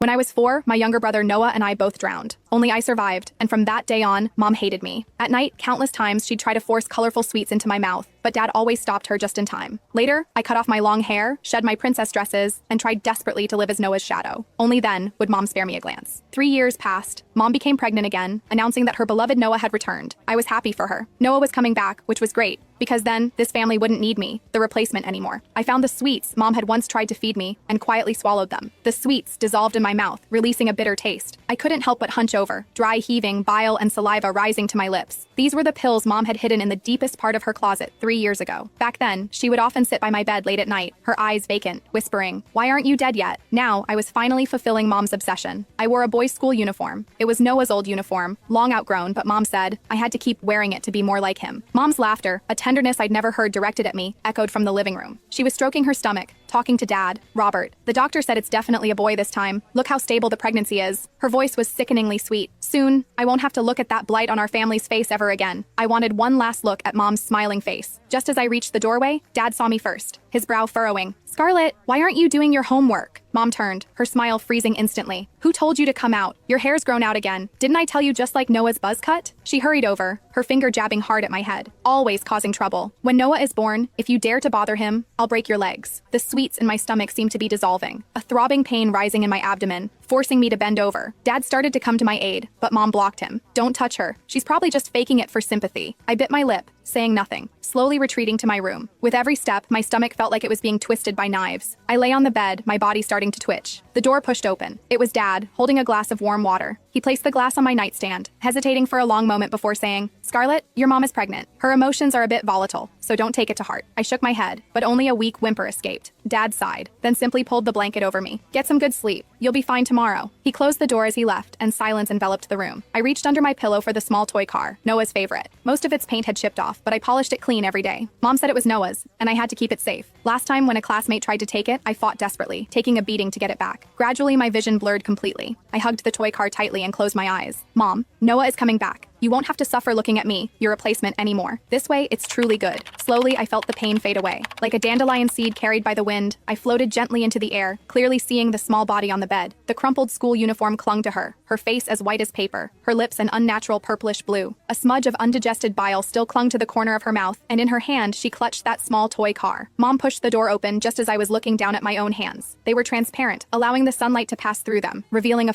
When I was 4, my younger brother Noah and I both drowned. Only I survived, and from that day on, Mom hated me. At night, countless times she'd try to force colorful sweets into my mouth, but Dad always stopped her just in time. Later, I cut off my long hair, shed my princess dresses, and tried desperately to live as Noah's shadow. Only then would Mom spare me a glance. 3 years passed. Mom became pregnant again, announcing that her beloved Noah had returned. I was happy for her. Noah was coming back, which was great, because then this family wouldn't need me, the replacement, anymore. I found the sweets Mom had once tried to feed me and quietly swallowed them. The sweets dissolved in my mouth, releasing a bitter taste. I couldn't help but hunch over, dry heaving, bile and saliva rising to my lips. These were the pills Mom had hidden in the deepest part of her closet 3 years ago. Back then, she would often sit by my bed late at night, her eyes vacant, whispering, "Why aren't you dead yet?" Now, I was finally fulfilling Mom's obsession. I wore a boys' school uniform. It was Noah's old uniform, long outgrown, but Mom said I had to keep wearing it to be more like him. Mom's laughter, a tenderness I'd never heard directed at me, echoed from the living room. She was stroking her stomach, talking to Dad, Robert. "The doctor said it's definitely a boy this time. Look how stable the pregnancy is." Her voice was sickeningly sweet. "Soon, I won't have to look at that blight on our family's face ever again." I wanted one last look at Mom's smiling face. Just as I reached the doorway, Dad saw me first, his brow furrowing. "Scarlett, why aren't you doing your homework?" Mom turned, her smile freezing instantly. "Who told you to come out? Your hair's grown out again. Didn't I tell you, just like Noah's buzz cut?" She hurried over, her finger jabbing hard at my head, always causing trouble. "When Noah is born, if you dare to bother him, I'll break your legs." The sweets in my stomach seemed to be dissolving, a throbbing pain rising in my abdomen, forcing me to bend over. Dad started to come to my aid, but Mom blocked him. "Don't touch her. She's probably just faking it for sympathy." I bit my lip, saying nothing, slowly retreating to my room. With every step, my stomach felt like it was being twisted by knives. I lay on the bed, my body starting to twitch. The door pushed open. It was Dad, holding a glass of warm water. He placed the glass on my nightstand, hesitating for a long moment before saying, "Scarlett, your mom is pregnant. Her emotions are a bit volatile, so don't take it to heart." I shook my head, but only a weak whimper escaped. Dad sighed, then simply pulled the blanket over me. "Get some good sleep. You'll be fine tomorrow." He closed the door as he left, and silence enveloped the room. I reached under my pillow for the small toy car, Noah's favorite. Most of its paint had chipped off, but I polished it clean every day. Mom said it was Noah's, and I had to keep it safe. Last time when a classmate tried to take it, I fought desperately, taking a beating to get it back. Gradually, my vision blurred completely. I hugged the toy car tightly and closed my eyes. "Mom, Noah is coming back. You won't have to suffer looking at me, your replacement, anymore. This way, it's truly good." Slowly, I felt the pain fade away. Like a dandelion seed carried by the wind, I floated gently into the air, clearly seeing the small body on the bed. The crumpled school uniform clung to her face as white as paper, her lips an unnatural purplish blue. A smudge of undigested bile still clung to the corner of her mouth, and in her hand, she clutched that small toy car. Mom pushed the door open just as I was looking down at my own hands. They were transparent, allowing the sunlight to pass through them, revealing a